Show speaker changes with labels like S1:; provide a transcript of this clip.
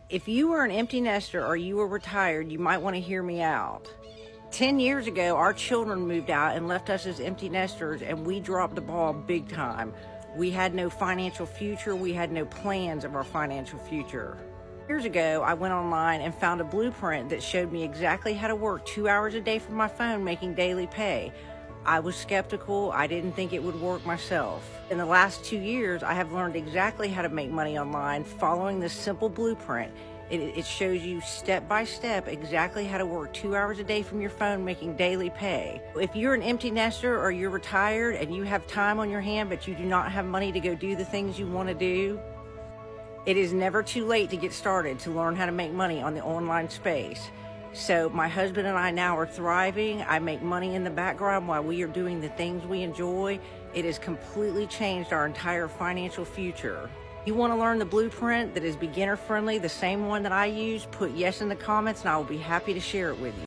S1: If you were an empty nester or you were retired, you might want to hear me out. 10 years ago, our children moved out and left us as empty nesters, and we dropped the ball big time. We had no financial future. We had no plans of our financial future. Years ago, I went online and found a blueprint that showed me exactly how to work 2 hours a day from my phone making daily pay. I was skeptical. I didn't think it would work myself. In the last 2 years, I have learned exactly how to make money online following this simple blueprint. It shows you step by step exactly how to work 2 hours a day from your phone making daily pay. If you're an empty nester or you're retired and you have time on your hand but you do not have money to go do the things you want to do, it is never too late to get started to learn how to make money on the online space. So my husband and I now are thriving. I make money in the background while we are doing the things we enjoy. It has completely changed our entire financial future. You want to learn the blueprint that is beginner friendly, the same one that I use, put yes in the comments and I will be happy to share it with you.